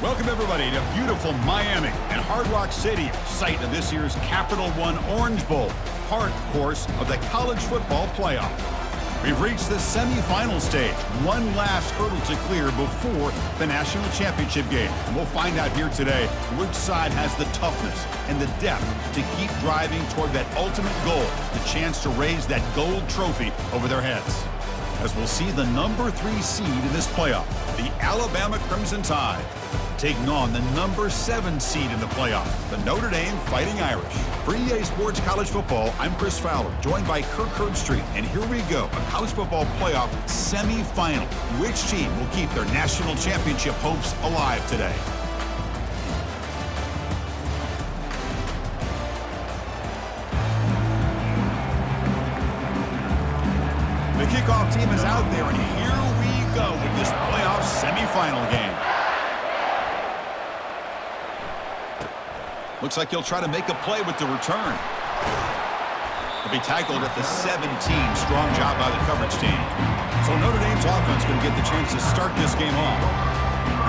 Welcome, everybody, to beautiful Miami and Hard Rock Stadium, site of this year's Capital One Orange Bowl, part, of course, of the college football playoff. We've reached the semifinal stage, one last hurdle to clear before the national championship game. And we'll find out here today which side has the toughness and the depth to keep driving toward that ultimate goal, the chance to raise that gold trophy over their heads. As we'll see the number 3 seed in this playoff, the Alabama Crimson Tide, taking on the number 7 seed in the playoff, the Notre Dame Fighting Irish. For EA Sports College Football, I'm Chris Fowler, joined by Kirk Herbstreit, and here we go, a college football playoff semifinal. Which team will keep their national championship hopes alive today? The kickoff team is out there, and here we go with this playoff semifinal game. Looks like he'll try to make a play with the return. He'll be tackled at the 17. Strong job by the coverage team. So Notre Dame's offense going to get the chance to start this game off.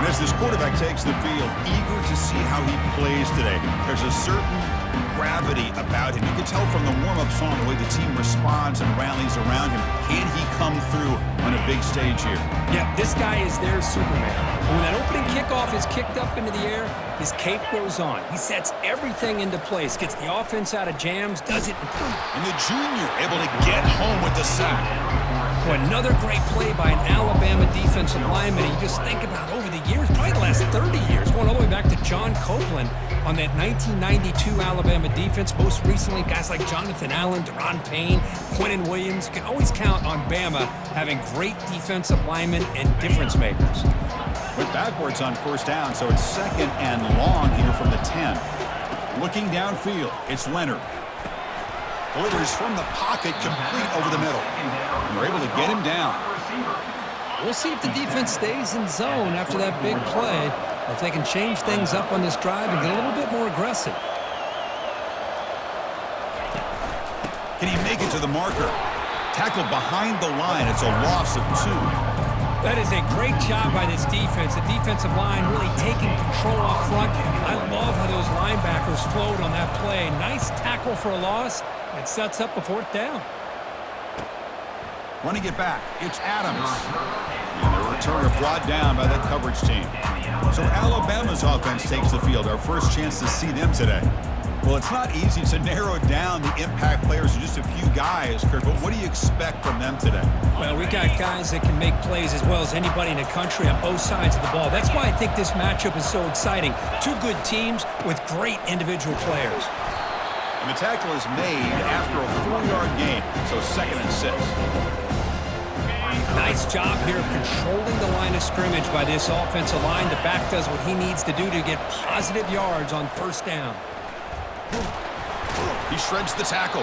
And as this quarterback takes the field, eager to see how he plays today. There's a certain gravity about him. You can tell from the warm-up song the way the team responds and rallies around him. Can he come through on a big stage here? Yeah, this guy is their Superman. When that opening kickoff is kicked up into the air, his cape goes on. He sets everything into place, gets the offense out of jams, does it in And the junior able to get home with the sack. Another great play by an Alabama defensive lineman. You just think about over the years, probably the last 30 years, going all the way back to John Copeland on that 1992 Alabama defense. Most recently, guys like Jonathan Allen, Deron Payne, Quinnen Williams. You can always count on Bama having great defensive linemen and difference makers. Went backwards on first down, so it's second and long here from the 10. Looking downfield, it's Leonard. Delivers from the pocket, complete over the middle. And they're able to get him down. We'll see if the defense stays in zone after that big play, or if they can change things up on this drive and get a little bit more aggressive. Can he make it to the marker? Tackled behind the line. It's a loss of 2. That is a great job by this defense. The defensive line really taking control up front. I love how those linebackers flowed on that play. Nice tackle for a loss. It sets up a 4th down. Running it back, it's Adams. And the returner brought down by that coverage team. So Alabama's offense takes the field. Our first chance to see them today. Well, it's not easy to narrow down the impact players to just a few guys, Kirk, but what do you expect from them today? Well, we got guys that can make plays as well as anybody in the country on both sides of the ball. That's why I think this matchup is so exciting. Two good teams with great individual players. And the tackle is made after a 4-yard gain, so 2nd and 6. Nice job here of controlling the line of scrimmage by this offensive line. The back does what he needs to do to get positive yards on first down. He shreds the tackle.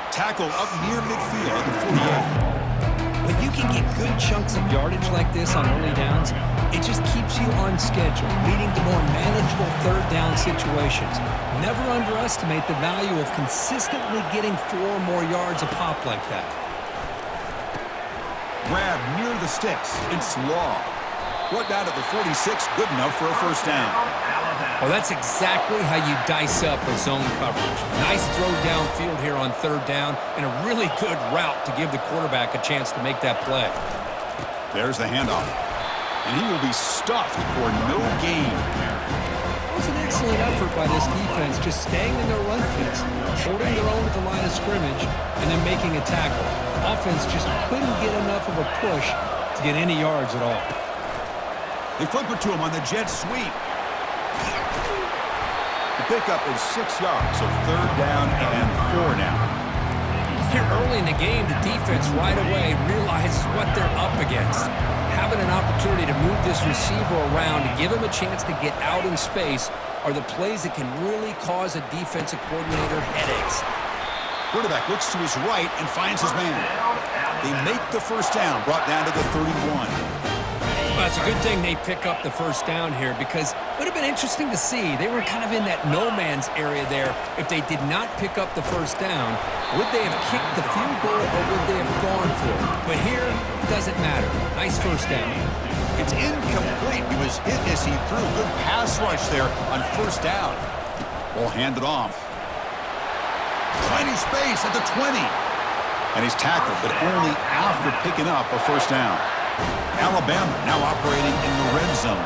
Tackle up near midfield at the 48. When you can get good chunks of yardage like this on early downs, it just keeps you on schedule, leading to more manageable 3rd down situations. Never underestimate the value of consistently getting 4 or more yards a pop like that. Grab near the sticks. It's Law. Brought down at the 46. Good enough for a 1st down. Well, that's exactly how you dice up a zone coverage. Nice throw downfield here on 3rd down, and a really good route to give the quarterback a chance to make that play. There's the handoff. And he will be stuffed for no gain. It was an excellent effort by this defense, just staying in their run fits, holding their own at the line of scrimmage, and then making a tackle. Offense just couldn't get enough of a push to get any yards at all. They flip it to him on the jet sweep. The pickup is 6 yards, so 3rd down and 4 now. Here early in the game, the defense right away realizes what they're up against. Having an opportunity to move this receiver around to give him a chance to get out in space are the plays that can really cause a defensive coordinator headaches. Quarterback looks to his right and finds his man. They make the 1st down, brought down to the 31. Well, it's a good thing they pick up the 1st down here, because it would have been interesting to see. They were kind of in that no man's area there. If they did not pick up the 1st down, would they have kicked the field goal or would they have gone for it? But here, it doesn't matter. Nice 1st down. It's incomplete. He was hit as he threw. Good pass rush there on first down. Ball handed off. Tiny space at the 20. And he's tackled, but only after picking up a first down. Alabama now operating in the red zone.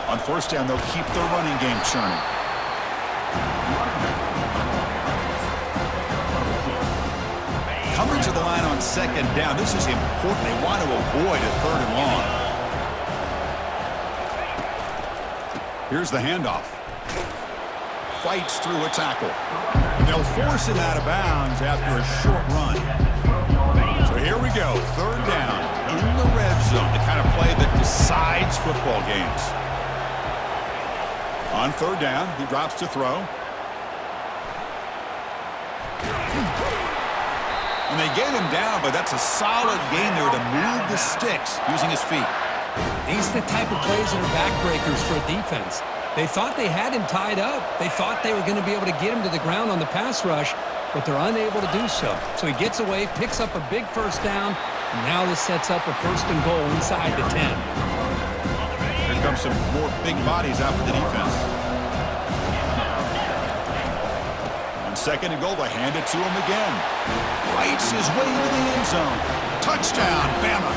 On first down, they'll keep their running game churning. Coming to the line on second down. This is important. They want to avoid a third and long. Here's the handoff. Fights through a tackle. They'll force him out of bounds after a short run. So here we go. Third down in the red zone. The kind of play that decides football games. On third down, he drops to throw. And they get him down, but that's a solid gain there to move the sticks using his feet. These are the type of plays that are backbreakers for a defense. They thought they had him tied up. They thought they were going to be able to get him to the ground on the pass rush, but they're unable to do so. So he gets away, picks up a big first down, and now this sets up a first and goal inside the 10. Here comes some more big bodies out for the defense. On second and goal, they hand it to him again. Fights his way into the end zone. Touchdown, Bama.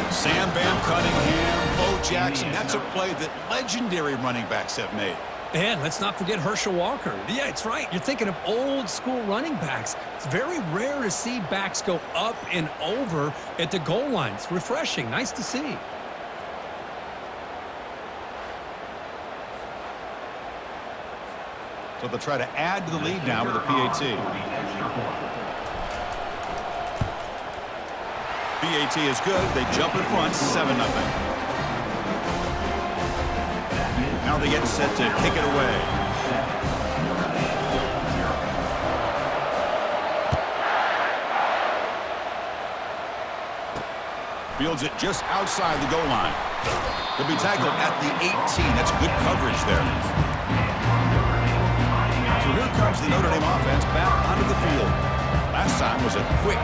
Sam Bam Cunningham, Bo Jackson. That's a play that legendary running backs have made. And let's not forget Herschel Walker. Yeah, it's right. You're thinking of old school running backs. It's very rare to see backs go up and over at the goal line. It's refreshing. Nice to see. So they'll try to add to the lead now with a PAT. PAT is good. They jump in front, 7-0. Now they get set to kick it away. Fields it just outside the goal line. He'll be tackled at the 18. That's good coverage there. So here comes the Notre Dame offense back onto the field. Last time was a quick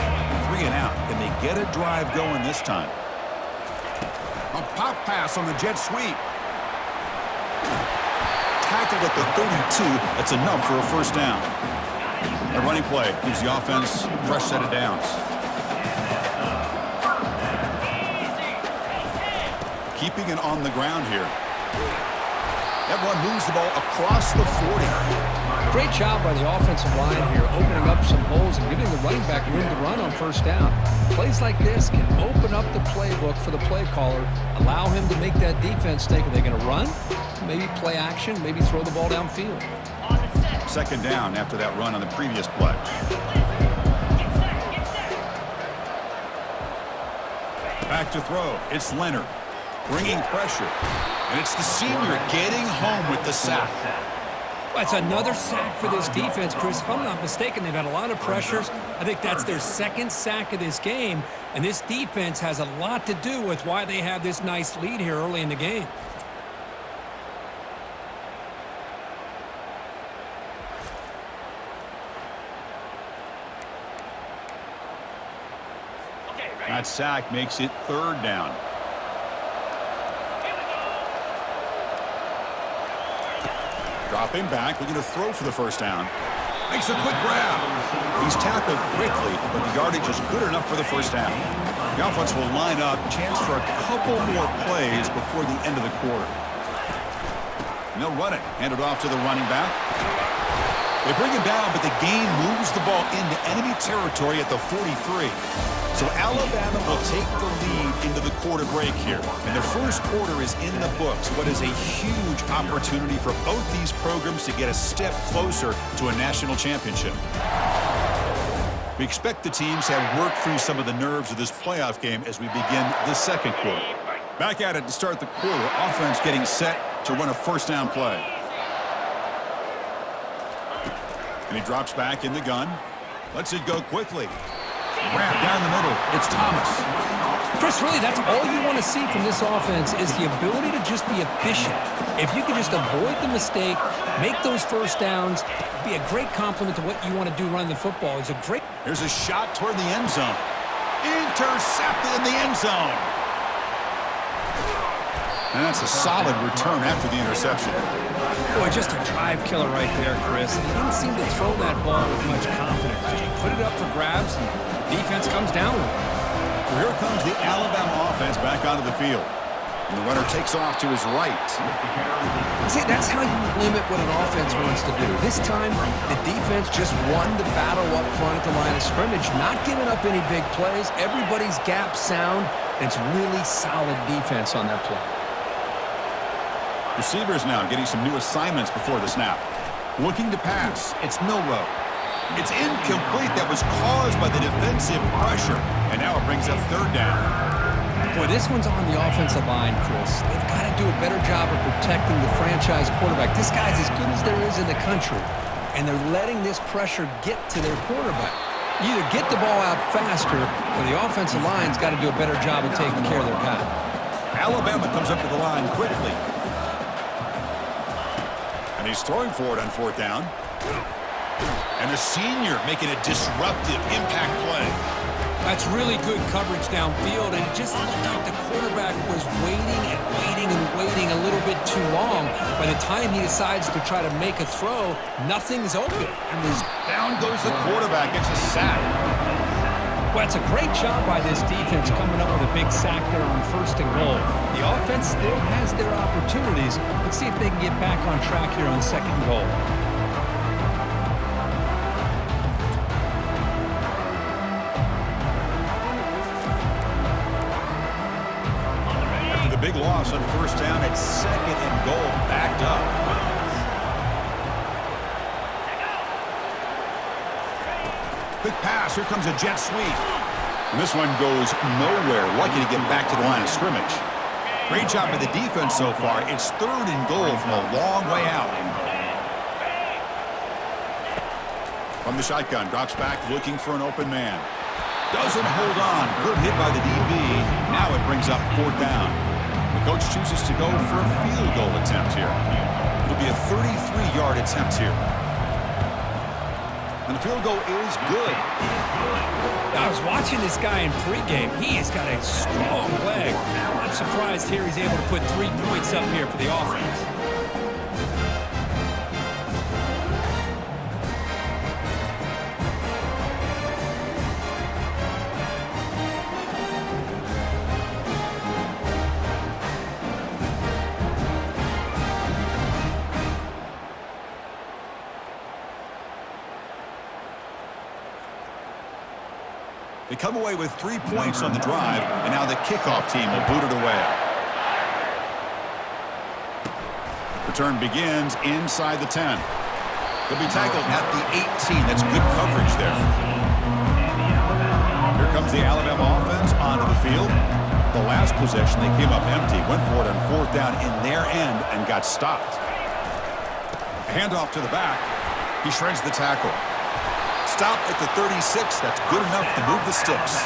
3 and out. Can they get a drive going this time? A pop pass on the jet sweep. Tackled at the 32. That's enough for a first down. A running play gives the offense a fresh set of downs. Keeping it on the ground here. That one moves the ball across the 40. Great job by the offensive line here, opening up some holes and giving the running back room to run on first down. Plays like this can open up the playbook for the play caller, allow him to make that defense think, are they going to run? Maybe play action, maybe throw the ball downfield. Second down after that run on the previous play. Back to throw. It's Leonard bringing pressure. And it's the senior getting home with the sack. That's another sack for this defense, Chris. If I'm not mistaken, they've had a lot of pressures. I think that's their second sack of this game. And this defense has a lot to do with why they have this nice lead here early in the game. That sack makes it third down. Dropping back, looking to throw for the first down. Makes a quick grab. He's tackled quickly, but the yardage is good enough for the first down. The offense will line up, chance for a couple more plays before the end of the quarter. And they'll run it. Hand it off to the running back. They bring him down, but the game moves the ball into enemy territory at the 43. So Alabama will take the lead into the quarter break here. And the first quarter is in the books. What is a huge opportunity for both these programs to get a step closer to a national championship. We expect the teams to have worked through some of the nerves of this playoff game as we begin the second quarter. Back at it to start the quarter. Offense getting set to run a first down play. And he drops back in the gun. Lets it go quickly. Wrap down the middle. It's Thomas. Chris, really, that's all you want to see from this offense is the ability to just be efficient. If you can just avoid the mistake, make those first downs, be a great compliment to what you want to do running the football. It's a great... Here's a shot toward the end zone. Intercepted in the end zone. And that's a solid return after the interception. Boy, just a drive killer right there, Chris. And he didn't seem to throw that ball with much confidence. Just put it up for grabs, and the defense comes down with it. So here comes the Alabama offense back onto the field. And the runner takes off to his right. See, that's how you limit what an offense wants to do. This time, the defense just won the battle up front at the line of scrimmage, not giving up any big plays. Everybody's gap sound. It's really solid defense on that play. Receivers now getting some new assignments before the snap. Looking to pass. It's Milroe. It's incomplete. That was caused by the defensive pressure. And now it brings up third down. Boy, this one's on the offensive line, Chris. They've got to do a better job of protecting the franchise quarterback. This guy's as good as there is in the country. And they're letting this pressure get to their quarterback. You either get the ball out faster, or the offensive line's got to do a better job of taking care of their guy. Alabama comes up to the line quickly. And he's throwing for it on fourth down. And the senior making a disruptive impact play. That's really good coverage downfield, and it just looked like the quarterback was waiting and waiting and waiting a little bit too long. By the time he decides to try to make a throw, nothing's open. And down goes the quarterback. It's a sack. Well, it's a great job by this defense coming up with a big sack there on first and goal. The offense still has their opportunities. Let's see if they can get back on track here on second and goal. After the big loss on first down, it's second and goal, backed up. Quick pass. Here comes a jet sweep. And this one goes nowhere. Lucky to get back to the line of scrimmage. Great job by the defense so far. It's third and goal from a long way out. From the shotgun, drops back looking for an open man. Doesn't hold on. Good hit by the DB. Now it brings up fourth down. The coach chooses to go for a field goal attempt here. It'll be a 33-yard attempt here. And the field goal is good. I was watching this guy in pregame. He has got a strong leg. I'm surprised here he's able to put 3 points up here for the offense. They come away with 3 points on the drive, and now the kickoff team will boot it away. Return begins inside the 10. They'll be tackled at the 18. That's good coverage there. Here comes the Alabama offense onto the field. The last possession, they came up empty, went for it on fourth down in their end and got stopped. A handoff to the back. He shreds the tackle. Stop at the 36. That's good enough to move the sticks.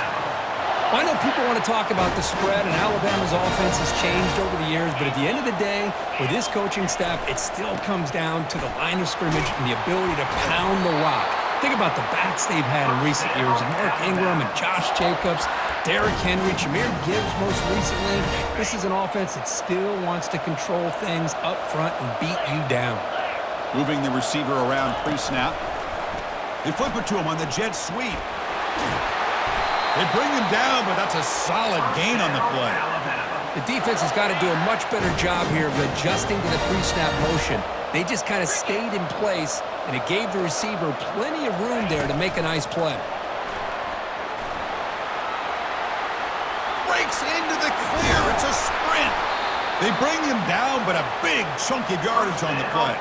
I know people want to talk about the spread, and Alabama's offense has changed over the years, but at the end of the day, with this coaching staff, it still comes down to the line of scrimmage and the ability to pound the rock. Think about the backs they've had in recent years. Mark Ingram and Josh Jacobs, Derrick Henry, Jahmyr Gibbs most recently. This is an offense that still wants to control things up front and beat you down. Moving the receiver around pre-snap. They flip it to him on the jet sweep. They bring him down, but that's a solid gain on the play. The defense has got to do a much better job here of adjusting to the pre-snap motion. They just kind of stayed in place, and it gave the receiver plenty of room there to make a nice play. Breaks into the clear. It's a sprint. They bring him down, but a big chunk of yardage on the play.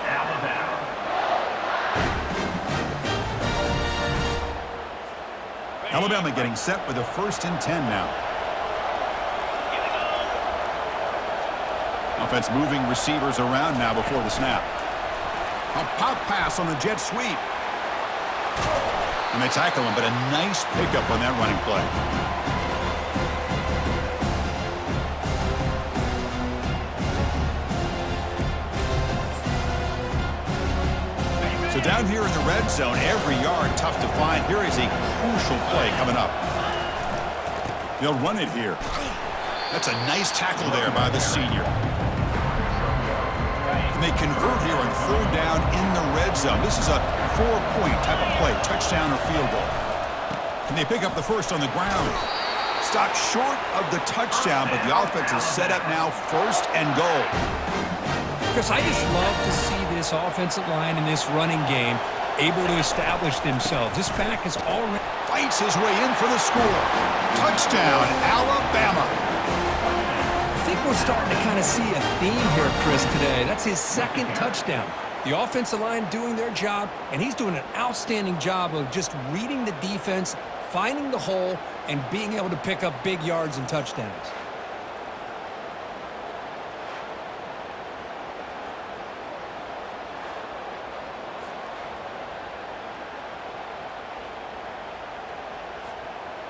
Alabama getting set with a 1st and 10 now. Offense moving receivers around now before the snap. A pop pass on the jet sweep. And they tackle him, but a nice pickup on that running play. So down here in the red zone, every yard tough to find. Here is a crucial play coming up. They'll run it here. That's a nice tackle there by the senior. And they convert here on third down in the red zone. This is a 4-point type of play, touchdown or field goal. And they pick up the first on the ground. Stopped short of the touchdown, but the offense is set up now, first and goal. Because I just love to see this offensive line in this running game able to establish themselves. This back is already... Fights his way in for the score. Touchdown, Alabama. I think we're starting to kind of see a theme here, Chris, today. That's his second touchdown. The offensive line doing their job, and he's doing an outstanding job of just reading the defense, finding the hole, and being able to pick up big yards and touchdowns.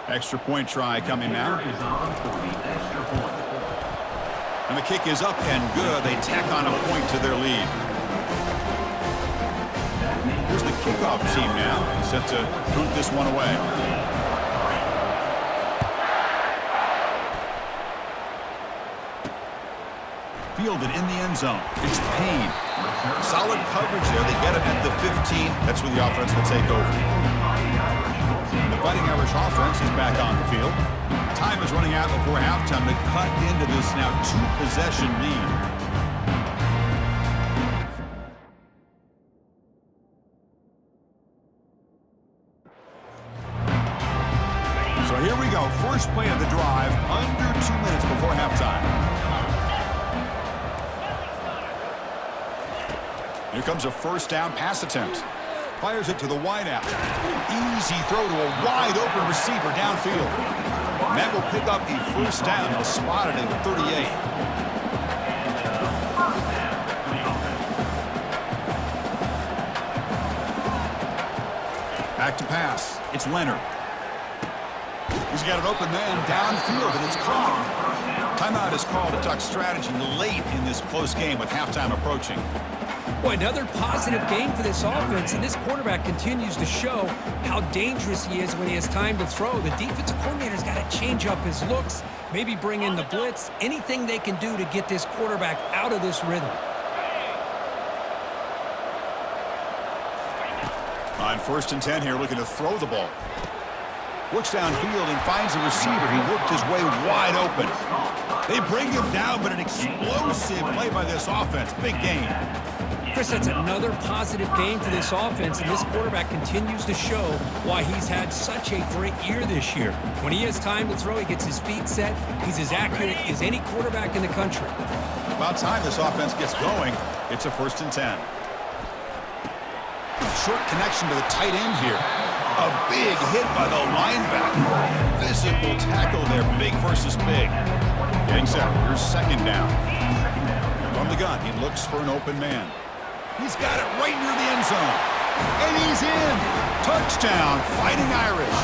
Extra point try coming now. And the kick is up and good. They tack on a point to their lead. Here's the kickoff team now, set to boot this one away. Fielded in the end zone. It's Payne. Solid coverage there. They get him at the 15. That's where the offense will take over. The Fighting Irish offense is back on the field. Time is running out before halftime to cut into this now two-possession lead. So here we go. First play of the drive, under 2 minutes before halftime. Here comes a first down pass attempt. Fires it to the wideout. Easy throw to a wide-open receiver downfield. And that will pick up a first down. They'll spot it at 38. Back to pass. It's Leonard. He's got an open man downfield, and it's caught. Timeout is called to talk strategy late in this close game with halftime approaching. Boy, another positive game for this offense, and this quarterback continues to show how dangerous he is when he has time to throw. The defensive coordinator's got to change up his looks, maybe bring in the blitz, anything they can do to get this quarterback out of this rhythm. On 1st and 10 here, looking to throw the ball. Looks downfield and finds a receiver. He worked his way wide open. They bring him down, but an explosive play by this offense. Big game. Chris, that's another positive game for this offense, and this quarterback continues to show why he's had such a great year this year. When he has time to throw, he gets his feet set. He's as accurate as any quarterback in the country. About time this offense gets going. It's a 1st and 10. Short connection to the tight end here. A big hit by the linebacker. Visible tackle there, big versus big. Getting set, here's 2nd down. From the gun, he looks for an open man. He's got it right near the end zone. And he's in. Touchdown, Fighting Irish.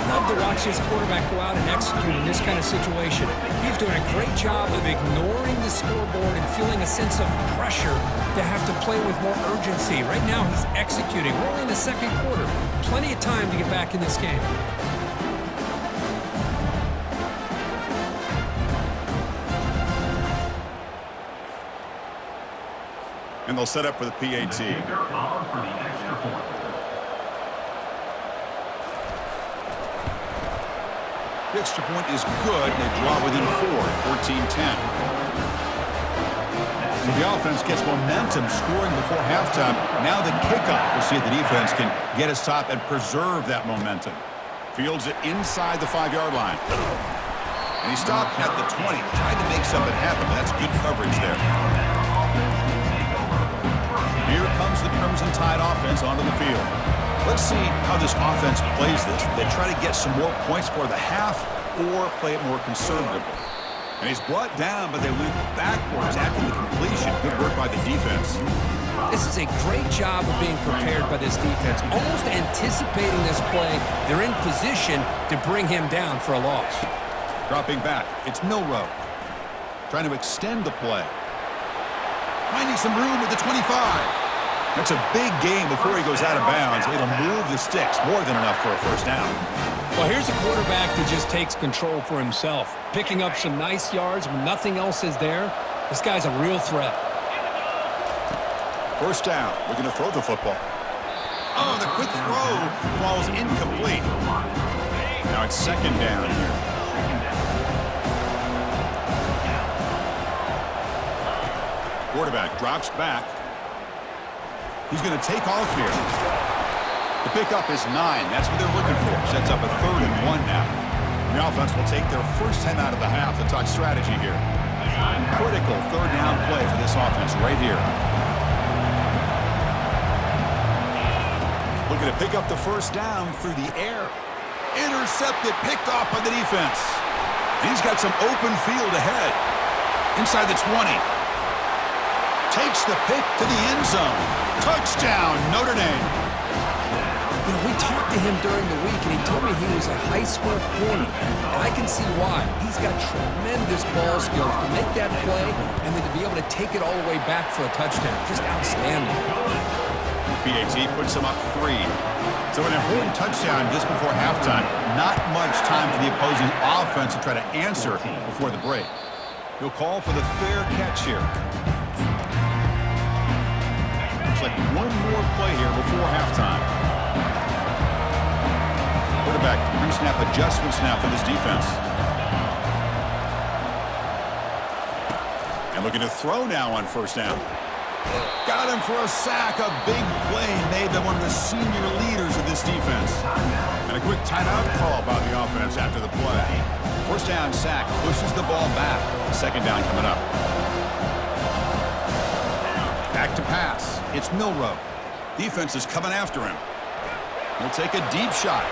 Love to watch this quarterback go out and execute in this kind of situation. He's doing a great job of ignoring the scoreboard and feeling a sense of pressure to have to play with more urgency. Right now, he's executing. We're only in the 2nd quarter. Plenty of time to get back in this game. And they'll set up for the PAT. The extra point is good. They draw within 4, 14-10. So the offense gets momentum scoring before halftime. Now the kickoff. We'll see if the defense can get a stop and preserve that momentum. Fields it inside the 5-yard line. And he stopped at the 20. Tried to make something happen, but that's good coverage there. Here comes the Crimson Tide offense onto the field. Let's see how this offense plays this. They try to get some more points for the half or play it more conservatively. And he's brought down, but they loop backwards after the completion. Good work by the defense. This is a great job of being prepared by this defense. Almost anticipating this play, they're in position to bring him down for a loss. Dropping back, it's Milroe. Trying to extend the play. Finding some room with the 25. That's a big gain before he goes out of bounds. It'll move the sticks, more than enough for a first down. Well, here's a quarterback that just takes control for himself, picking up some nice yards when nothing else is there. This guy's a real threat. First down. We're going to throw the football. Oh, the quick throw falls incomplete. Now it's second down here. Quarterback drops back. He's going to take off here. The pickup is 9. That's what they're looking for. Sets up a 3rd and 1 now. The offense will take their first time out of the half to talk strategy here. Critical 3rd down play for this offense right here. Looking to pick up the first down through the air. Intercepted, picked off by the defense. He's got some open field ahead. Inside the 20. Takes the pick to the end zone. Touchdown, Notre Dame. You know, we talked to him during the week, and he told me he was a high school corner. And I can see why. He's got tremendous ball skills to make that play and then to be able to take it all the way back for a touchdown. Just outstanding. PAT puts him up 3. So an important touchdown just before halftime. Not much time for the opposing offense to try to answer before the break. He'll call for the fair catch here. Looks like one more play here before halftime. Quarterback pre-snap adjustments now for this defense. And looking to throw now on first down. Got him for a sack. A big play made by one of the senior leaders of this defense. And a quick timeout call by the offense after the play. First down sack pushes the ball back. Second down coming up. Back to pass. It's Milroe. Defense is coming after him. He'll take a deep shot.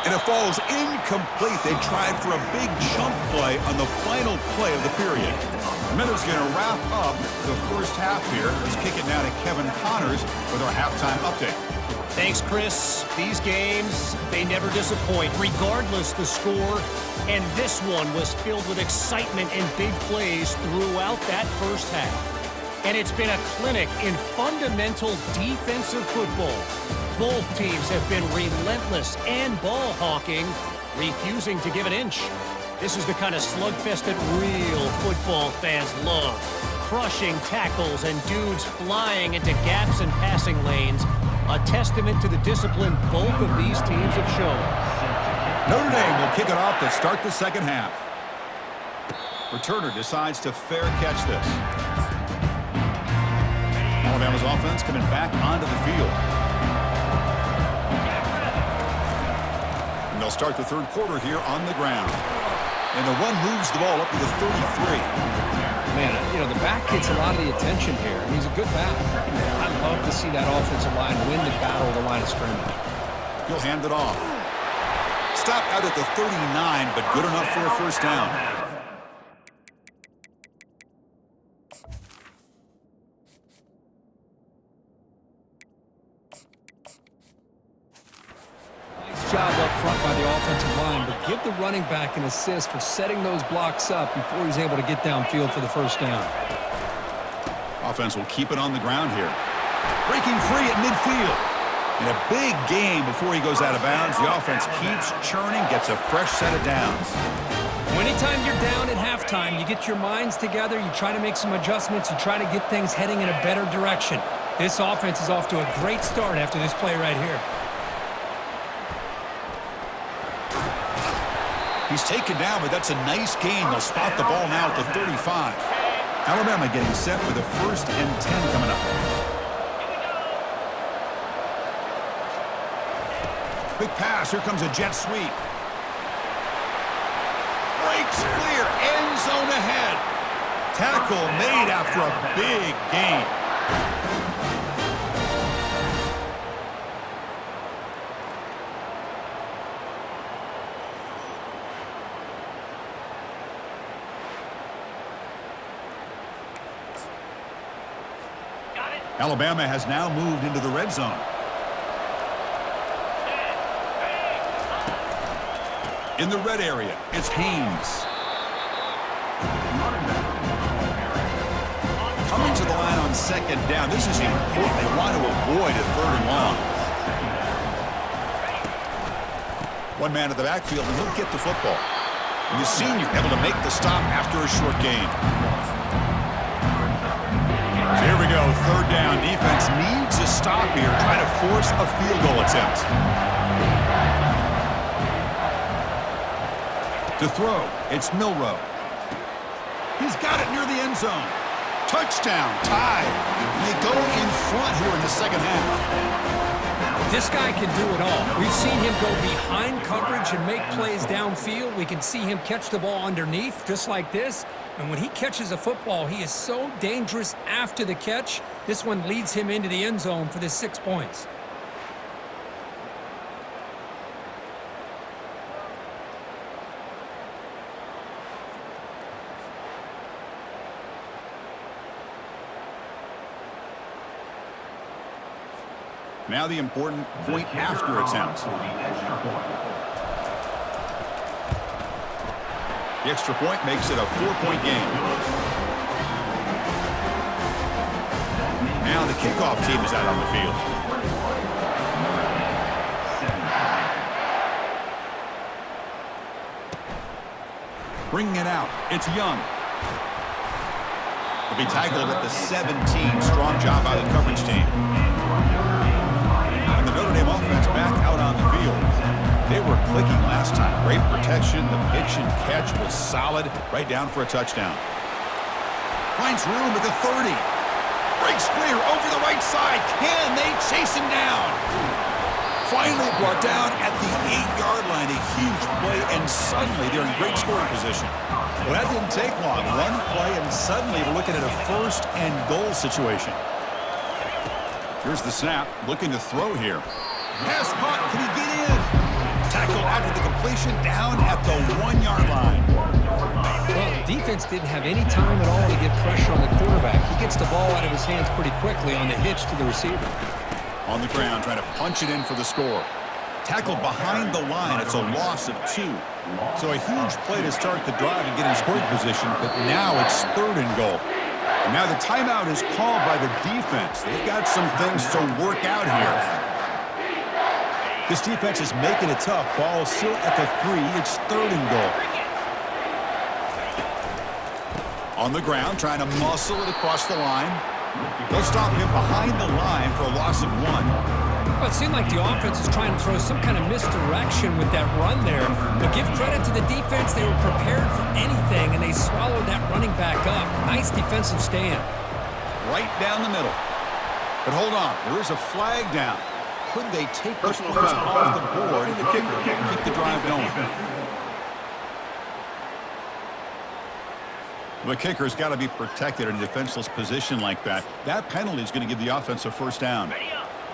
And it falls incomplete. They tried for a big jump play on the final play of the period. The Minnows going to wrap up the first half here. Let's kick it now to Kevin Connors with our halftime update. Thanks, Chris. These games, they never disappoint, regardless the score. And this one was filled with excitement and big plays throughout that first half. And it's been a clinic in fundamental defensive football. Both teams have been relentless and ball hawking, refusing to give an inch. This is the kind of slugfest that real football fans love. Crushing tackles and dudes flying into gaps and passing lanes. A testament to the discipline both of these teams have shown. Notre Dame will kick it off to start the second half. Returner decides to fair catch this. Alabama's offense coming back onto the field. And they'll start the third quarter here on the ground. And the one moves the ball up to the 33. Man, you know, the back gets a lot of the attention here. And he's a good back. I love to see that offensive line win the battle of the line of scrimmage. He'll hand it off. Stopped out at the 39, but good enough for a first down. Job up front by the offensive line, but give the running back an assist for setting those blocks up before he's able to get downfield for the first down. Offense will keep it on the ground here. Breaking free at midfield. And a big gain before he goes out of bounds. The offense keeps churning, gets a fresh set of downs. Anytime you're down at halftime, you get your minds together, you try to make some adjustments, you try to get things heading in a better direction. This offense is off to a great start after this play right here. He's taken down, but that's a nice gain. They'll spot the ball now at the 35. Alabama getting set with a 1st and 10 coming up. Quick pass. Here comes a jet sweep. Breaks clear. End zone ahead. Tackle made after a big gain. Alabama has now moved into the red zone. In the red area, it's Haynes. Coming to the line on second down. This is important. They want to avoid a third and long. One man at the backfield, and he'll get the football. And the senior able to make the stop after a short gain. So here we go, third down. Defense needs a stop here, trying to force a field goal attempt. To throw, it's Milroe. He's got it near the end zone. Touchdown, tied. And they go in front here in the second half. This guy can do it all. We've seen him go behind coverage and make plays downfield. We can see him catch the ball underneath, just like this. And when he catches a football, he is so dangerous after the catch. This one leads him into the end zone for the 6 points. Now the important point after attempt. The extra point makes it a 4-point game. Now the kickoff team is out on the field. Bringing it out, it's Young. He'll be tackled at the 17. Strong job by the coverage team. And the Notre Dame offense back out on the field. They were clicking last time. Great protection. The pitch and catch was solid. Right down for a touchdown. Finds room at the 30. Breaks clear over the right side. Can they chase him down? Finally brought down at the 8-yard line. A huge play, and suddenly they're in great scoring position. Well, that didn't take long. One play, and suddenly we're looking at a first and goal situation. Here's the snap. Looking to throw here. Pass caught. Can he get in? Tackle after the completion, down at the 1-yard line. Well, the defense didn't have any time at all to get pressure on the quarterback. He gets the ball out of his hands pretty quickly on the hitch to the receiver. On the ground, trying to punch it in for the score. Tackled behind the line. It's a loss of 2. So a huge play to start the drive and get in scoring position, but now it's third and goal. And now the timeout is called by the defense. They've got some things to work out here. This defense is making it tough. Ball still at the 3. It's third and goal. On the ground, trying to muscle it across the line. They'll stop him behind the line for a loss of 1. Well, it seemed like the offense was trying to throw some kind of misdirection with that run there. But give credit to the defense. They were prepared for anything, and they swallowed that running back up. Nice defensive stand. Right down the middle. But hold on. There is a flag down. Could they take the points off the board and keep the drive going? The kicker's got to be protected in a defenseless position like that. That penalty is going to give the offense a first down.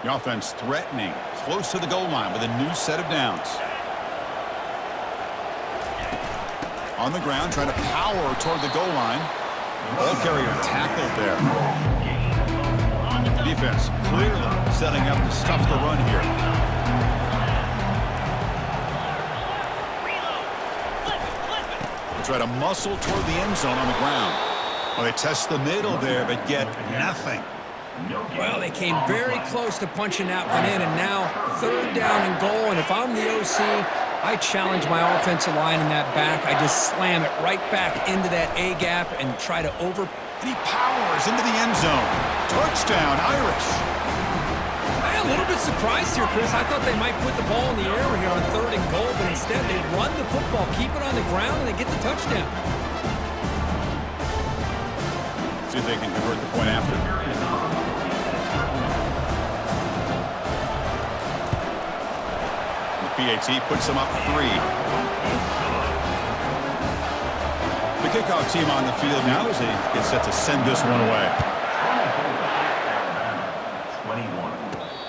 The offense threatening, close to the goal line with a new set of downs. On the ground, trying to power toward the goal line. Ball carrier tackled there. The defense clearly setting up to stuff the run here. They try to muscle toward the end zone on the ground. Well, they test the middle there, but get nothing. Well, they came very close to punching that one in, and now third down and goal. And if I'm the OC, I challenge my offensive line in that back. I just slam it right back into that A gap and try to over. And he powers into the end zone. Touchdown, Irish. I'm a little bit surprised here, Chris. I thought they might put the ball in the air here on third and goal, but instead they run the football, keep it on the ground, and they get the touchdown. See if they can convert the point after. The PAT puts them up 3. The kickoff team on the field now as they get set to send this one away.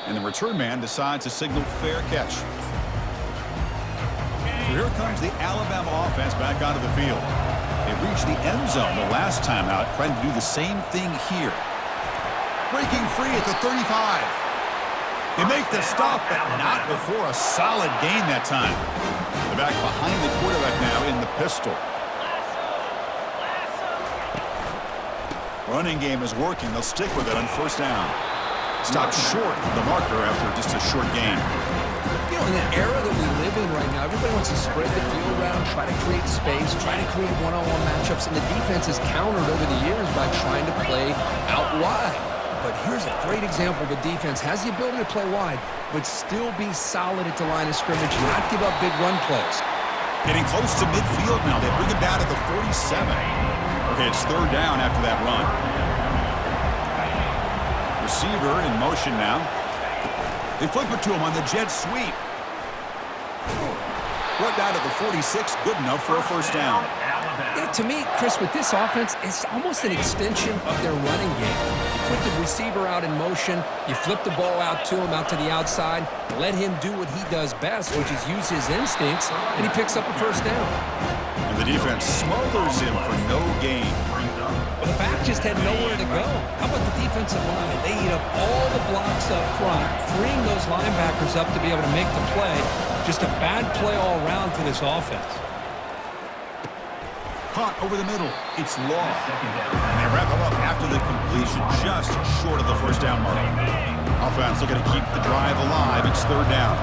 And the return man decides to signal fair catch. So here comes the Alabama offense back onto the field. They reached the end zone the last time out, trying to do the same thing here. Breaking free at the 35. They make the stop, but not before a solid gain that time. They're back behind the quarterback now in the pistol. Running game is working. They'll stick with it on first down. Stopped short of the marker after just a short gain. You know, in the era that we live in right now, everybody wants to spread the field around, try to create space, try to create one-on-one matchups, and the defense has countered over the years by trying to play out wide. But here's a great example. The defense has the ability to play wide, but still be solid at the line of scrimmage, not give up big run plays. Getting close to midfield now. They bring it down to the 47. Okay, it's third down after that run. Receiver in motion now. They flip it to him on the jet sweep. Brought down to the 46. Good enough for a first down. Yeah, to me, Chris, with this offense, it's almost an extension of their running game. You put the receiver out in motion, you flip the ball out to him, out to the outside, let him do what he does best, which is use his instincts, and he picks up a first down. And the defense smothers him for no gain. Well, the back just had nowhere to go. How about the defensive line? They eat up all the blocks up front, freeing those linebackers up to be able to make the play. Just a bad play all around for this offense. Caught over the middle. It's Law. And they wrap him up after the completion, just short of the first down mark. Offense looking to keep the drive alive. It's third down.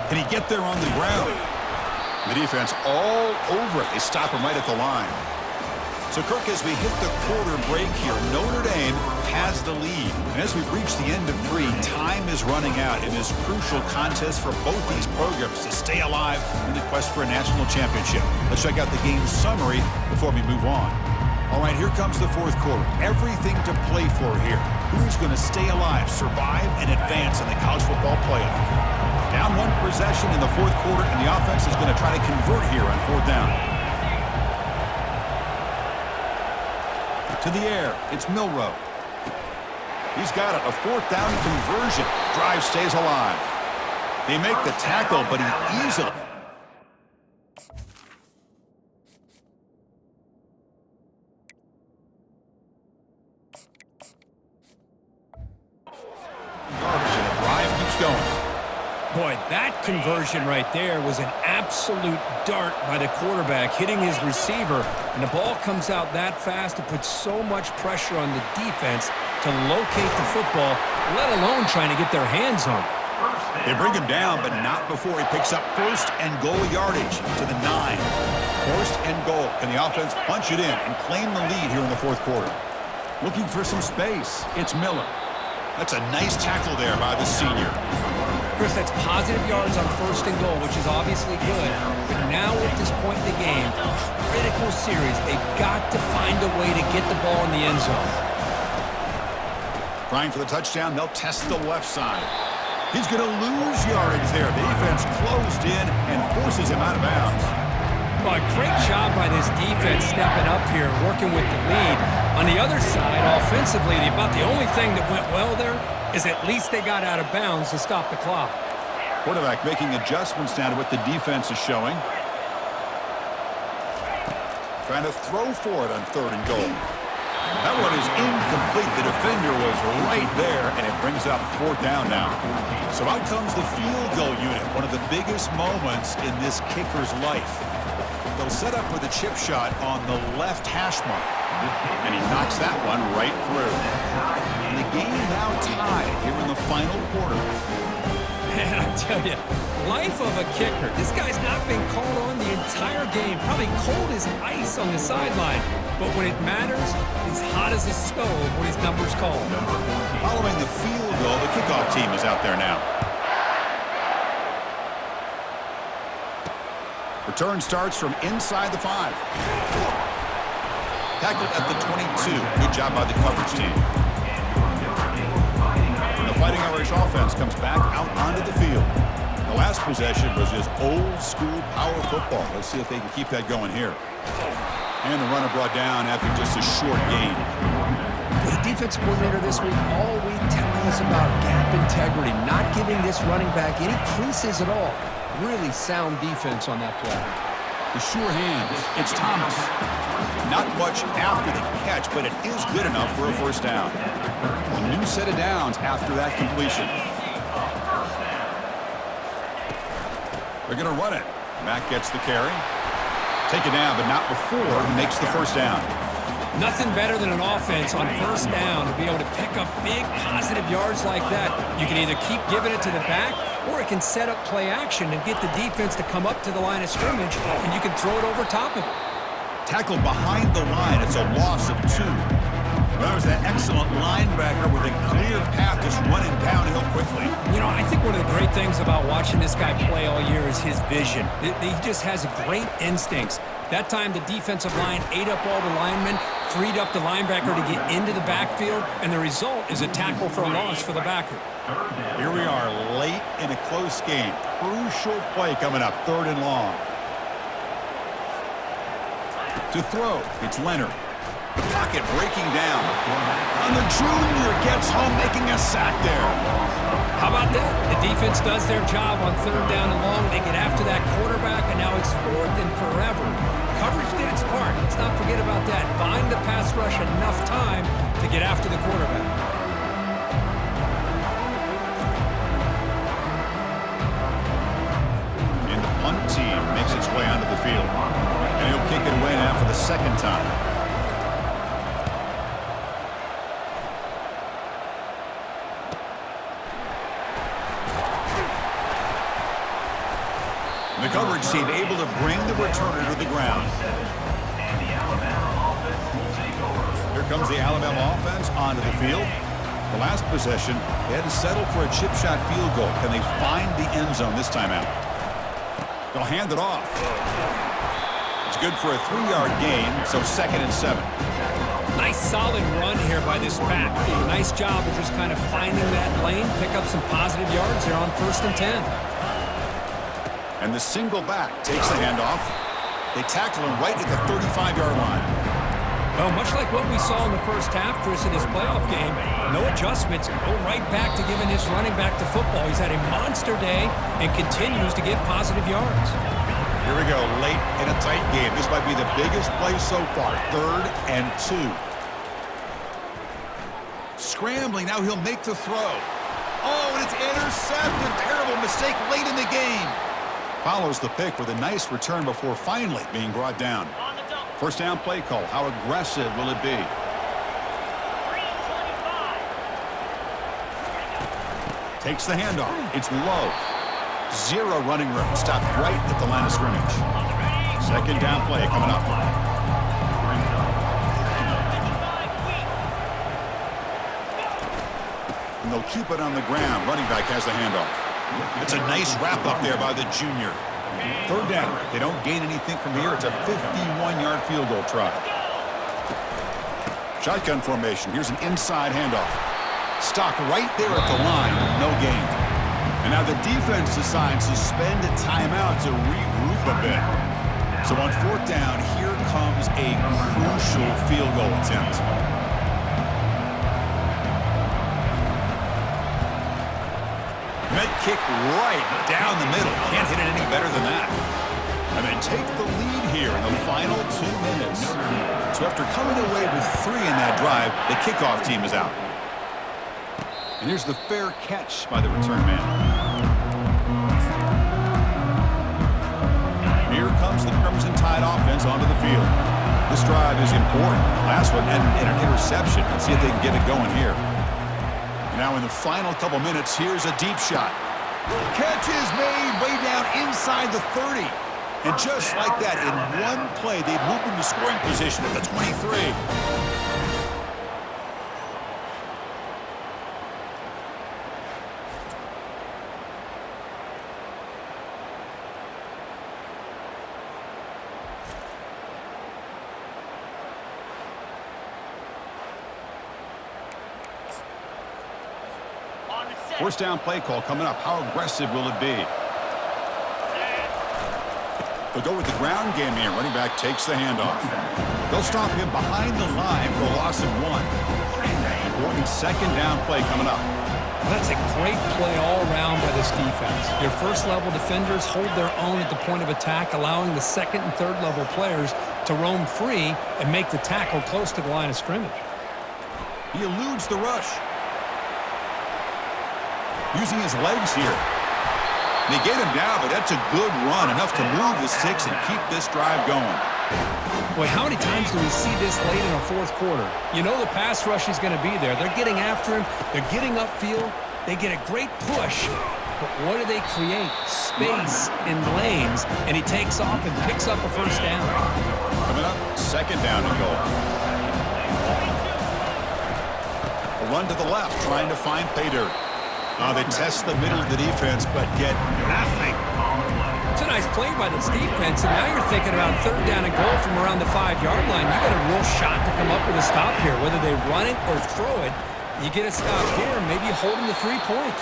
Can he get there on the ground? The defense all over it. They stop him right at the line. So, Kirk, as we hit the quarter break here, Notre Dame has the lead. And as we reach the end of 3, time is running out in this crucial contest for both these programs to stay alive in the quest for a national championship. Let's check out the game summary before we move on. All right, here comes the fourth quarter. Everything to play for here. Who's going to stay alive, survive, and advance in the college football playoff? Down one possession in the fourth quarter, and the offense is going to try to convert here on fourth down. To the air, it's Milroe. He's got it, a fourth down conversion. Drive stays alive. They make the tackle, but he easily... Garbage, and the drive keeps going. Boy, that conversion right there was an absolute dart by the quarterback, hitting his receiver, and the ball comes out that fast. It puts so much pressure on the defense to locate the football, let alone trying to get their hands on it. They bring him down, but not before he picks up first and goal yardage to the 9. First and goal. Can the offense punch it in and claim the lead here in the fourth quarter? Looking for some space. It's Miller. That's a nice tackle there by the senior. Chris, that's positive yards on first and goal, which is obviously good. But now at this point in the game, critical series, they've got to find a way to get the ball in the end zone. Trying for the touchdown, they'll test the left side. He's going to lose yardage there. The defense closed in and forces him out of bounds. Well, great job by this defense stepping up here, working with the lead. On the other side, offensively, about the only thing that went well there is at least they got out of bounds to stop the clock. Quarterback making adjustments now to what the defense is showing. Trying to throw for it on third and goal. That one is incomplete. The defender was right there, and it brings up fourth down now. So out comes the field goal unit, one of the biggest moments in this kicker's life. They'll set up with a chip shot on the left hash mark, and he knocks that one right through. And the game now tied here in the final quarter. Man, I tell you, life of a kicker. This guy's not been called on the entire game. Probably cold as ice on the sideline. But when it matters, he's hot as a stove when his number's called. Following the field goal, the kickoff team is out there now. Return starts from inside the 5. Tackled at the 22. Good job by the coverage team. And the Fighting Irish offense comes back out onto the field. The last possession was just old-school power football. Let's see if they can keep that going here. And the runner brought down after just a short gain. The defensive coordinator this week all week telling us about gap integrity, not giving this running back any creases at all. Really sound defense on that play. The sure hands. It's Thomas. Not much after the catch, but it is good enough for a first down. A new set of downs after that completion. They're going to run it. Mack gets the carry. Take it down, but not before he makes the first down. Nothing better than an offense on first down to be able to pick up big positive yards like that. You can either keep giving it to the back, or it can set up play action and get the defense to come up to the line of scrimmage, and you can throw it over top of it. Tackled behind the line. It's a loss of 2. That was an excellent linebacker with a clear path just running downhill quickly. You know, I think one of the great things about watching this guy play all year is his vision. He just has great instincts. That time, the defensive line ate up all the linemen, freed up the linebacker to get into the backfield, and the result is a tackle for a loss for the backer. Here we are late in a close game. Crucial play coming up, 3rd and long. To throw, it's Leonard. The pocket breaking down. And the junior gets home, making a sack there. How about that? The defense does their job on 3rd down and long. They get after that quarterback, and now it's 4th and forever. Coverage did its part. Let's not forget about that. Bind the pass rush enough time to get after the quarterback. And the punt team makes its way onto the field. And he'll kick it away now for the 2nd time. The coverage team able to bring the returner to the ground. Here comes the Alabama offense onto the field. The last possession, they had to settle for a chip shot field goal. Can they find the end zone this time out? They'll hand it off. It's good for a 3-yard gain, so 2nd and 7. Nice solid run here by this pack. Did a nice job of just kind of finding that lane, pick up some positive yards there on 1st and 10. And the single back takes the handoff. They tackle him right at the 35-yard line. Well, much like what we saw in the first half, Chris, in his playoff game, no adjustments. Go right back to giving his running back to football. He's had a monster day and continues to get positive yards. Here we go, late in a tight game. This might be the biggest play so far. 3rd and 2. Scrambling, now he'll make the throw. Oh, and it's intercepted. Terrible mistake late in the game. Follows the pick with a nice return before finally being brought down. 1st down play call. How aggressive will it be? Takes the handoff. It's low. 0 running room. Stopped right at the line of scrimmage. 2nd down play coming up. And they'll keep it on the ground. Running back has the handoff. It's a nice wrap up there by the junior. 3rd down. They don't gain anything from here. It's a 51-yard field goal try. Shotgun formation. Here's an inside handoff. Stopped right there at the line. No gain. And now the defense decides to spend a timeout to regroup a bit. So on 4th down, here comes a crucial field goal attempt. Met kick right down the middle. Can't hit it any better than that. And they take the lead here in the final 2 minutes. So after coming away with 3 in that drive, the kickoff team is out. And here's the fair catch by the return man. Here comes the Crimson Tide offense onto the field. This drive is important. Last one ended in an interception. Let's see if they can get it going here. Now in the final couple minutes, here's a deep shot. Catch is made way down inside the 30. And just like that, in one play, they moved into scoring position at the 23. First down play call coming up. How aggressive will it be? They'll go with the ground game here. Running back takes the handoff. They'll stop him behind the line for a loss of 1. Important 2nd down play coming up. That's a great play all around by this defense. Your first-level defenders hold their own at the point of attack, allowing the 2nd and 3rd-level players to roam free and make the tackle close to the line of scrimmage. He eludes the rush. Using his legs here. They get him down, but that's a good run, enough to move the sticks and keep this drive going. Boy, how many times do we see this late in a fourth quarter? You know the pass rush is going to be there. They're getting after him. They're getting upfield. They get a great push. But what do they create? Space in lanes, and he takes off and picks up a first down. Coming up, second down and goal. A run to the left, trying to find pay dirt. They test the middle of the defense, but get nothing. It's a nice play by this defense, and now you're thinking about third down and goal from around the 5-yard line. You got a real shot to come up with a stop here. Whether they run it or throw it, you get a stop here, maybe you hold him to 3 points.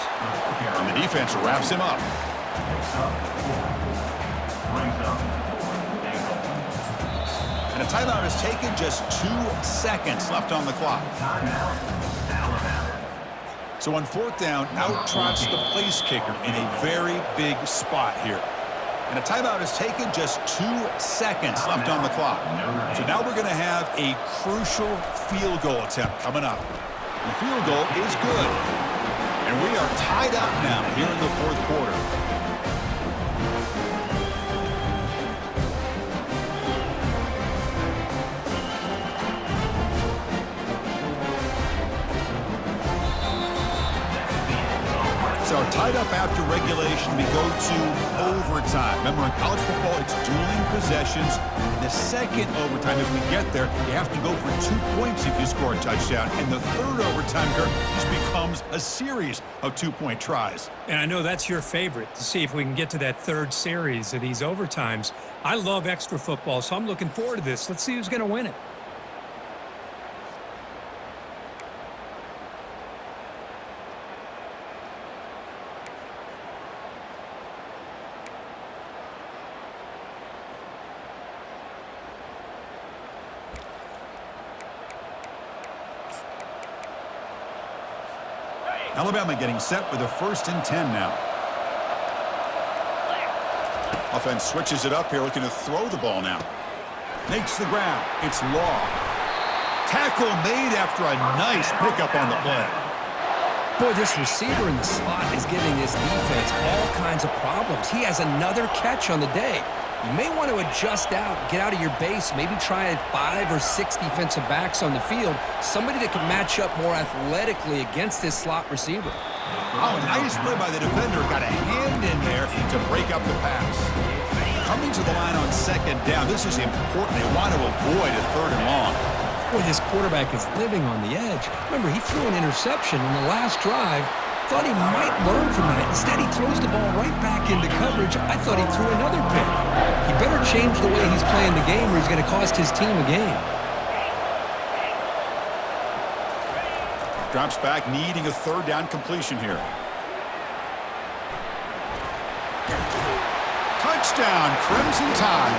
And the defense wraps him up. And a timeout is taken, just 2 seconds left on the clock. So on fourth down, out trots the place kicker in a very big spot here. And a timeout is taken, just 2 seconds left on the clock. So now we're going to have a crucial field goal attempt coming up. And the field goal is good. And we are tied up now here in the fourth quarter. So tied up after regulation, we go to overtime. Remember, in college football, it's dueling possessions. In the second overtime, if we get there, you have to go for 2 points if you score a touchdown. And the third overtime, Kirk, just becomes a series of 2-point tries. And I know that's your favorite, to see if we can get to that third series of these overtimes. I love extra football, so I'm looking forward to this. Let's see who's going to win it. Alabama getting set with a 1st and 10 now. Offense switches it up here, looking to throw the ball now. Makes the grab. It's Law. Tackle made after a nice pickup on the play. Boy, this receiver in the slot is giving this defense all kinds of problems. He has another catch on the day. You may want to adjust out, get out of your base, maybe try 5 or 6 defensive backs on the field, somebody that can match up more athletically against this slot receiver. Oh, nice play by the defender. Got a hand in there to break up the pass. Coming to the line on second down. This is important. They want to avoid a 3rd and long. Boy, this quarterback is living on the edge. Remember, he threw an interception in the last drive. Thought he might learn from that. Instead, he throws the ball right back into coverage. I thought he threw another pick. He better change the way he's playing the game or he's going to cost his team a game. Drops back, needing a 3rd down completion here. Touchdown, Crimson Tide.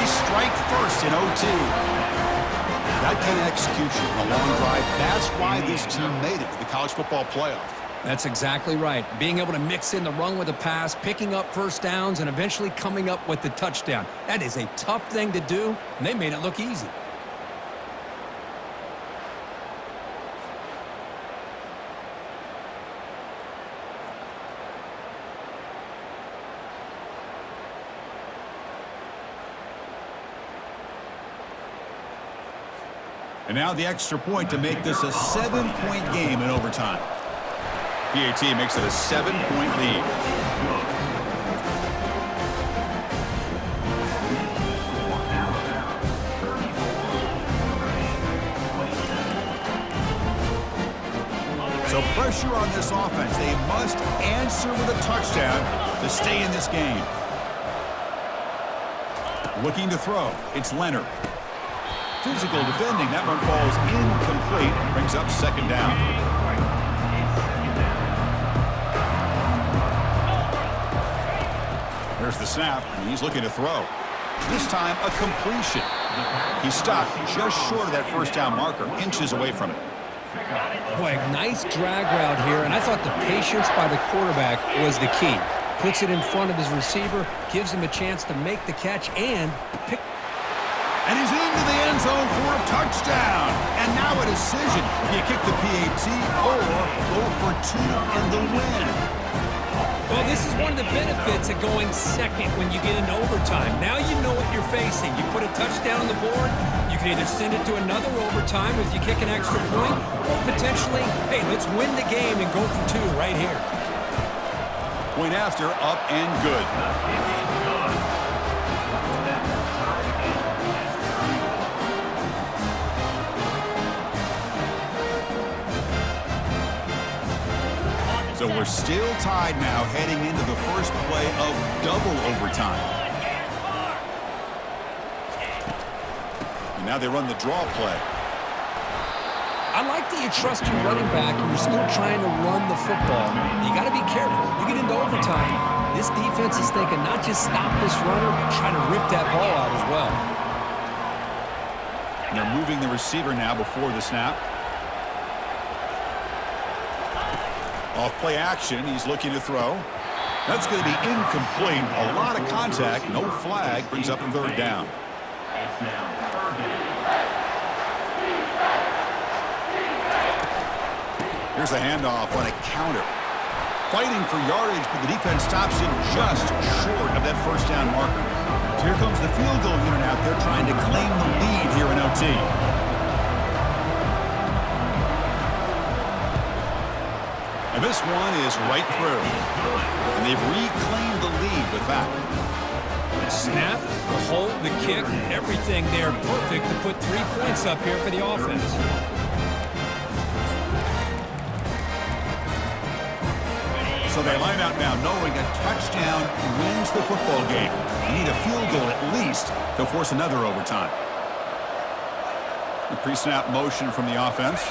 They strike first in OT. That kind of execution on a long drive, that's why this team made it to the college football playoff. That's exactly right. Being able to mix in the run with the pass, picking up first downs, and eventually coming up with the touchdown. That is a tough thing to do, and they made it look easy. And now the extra point to make this a 7-point game in overtime. PAT makes it a 7-point lead. So pressure on this offense. They must answer with a touchdown to stay in this game. Looking to throw. It's Leonard. Physical defending. That one falls incomplete. Brings up second down. There's the snap, and he's looking to throw. This time, a completion. He stopped just short of that first down marker, inches away from it. Boy, nice drag route here, and I thought the patience by the quarterback was the key. Puts it in front of his receiver, gives him a chance to make the catch and pick. And he's into the end zone for a touchdown. And now a decision. Do you kick the PAT or go for 2 and the win? Well, this is one of the benefits of going second when you get into overtime. Now you know what you're facing. You put a touchdown on the board, you can either send it to another overtime if you kick an extra point, or potentially, hey, let's win the game and go for two right here. Point after, up and good. So we're still tied now heading into the first play of double overtime. And now they run the draw play. I like that you trust your running back and you're still trying to run the football. You got to be careful. You get into overtime, this defense is thinking not just stop this runner, but try to rip that ball out as well. And they're moving the receiver now before the snap. Off play action, he's looking to throw. That's going to be incomplete. A lot of contact, no flag, brings up a third down. Here's a handoff on a counter. Fighting for yardage, but the defense stops him just short of that first down marker. So here comes the field goal unit out there trying to claim the lead here in OT. And this one is right through. And they've reclaimed the lead with that. The snap, the hold, the kick, everything there perfect to put 3 points up here for the offense. So they line out now knowing a touchdown wins the football game. You need a field goal at least to force another overtime. The pre-snap motion from the offense.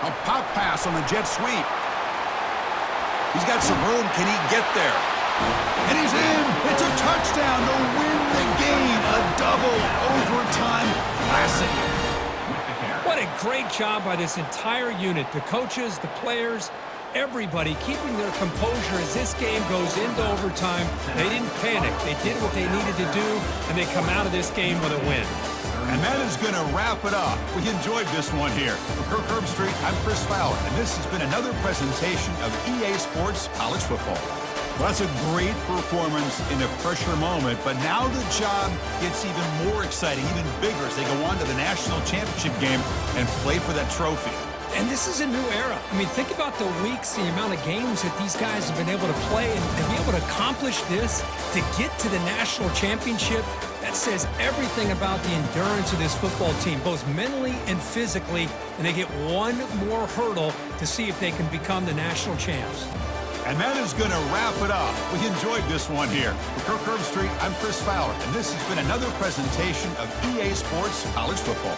A pop pass on the jet sweep. He's got some room. Can he get there? And he's in. It's a touchdown to win the game. A double overtime classic. What a great job by this entire unit. The coaches, the players, everybody keeping their composure as this game goes into overtime. They didn't panic. They did what they needed to do, and they come out of this game with a win. And that is going to wrap it up. We enjoyed this one here. For Kirk Herbstreit, I'm Chris Fowler, and this has been another presentation of EA Sports College Football. Well, that's a great performance in a pressure moment, but now the job gets even more exciting, even bigger as they go on to the national championship game and play for that trophy. And this is a new era. I mean, think about the weeks, the amount of games that these guys have been able to play, and to be able to accomplish this, to get to the national championship, that says everything about the endurance of this football team, both mentally and physically, and they get one more hurdle to see if they can become the national champs. And that is going to wrap it up. We enjoyed this one here. For Kirk Herbstreit, I'm Chris Fowler, and this has been another presentation of EA Sports College Football.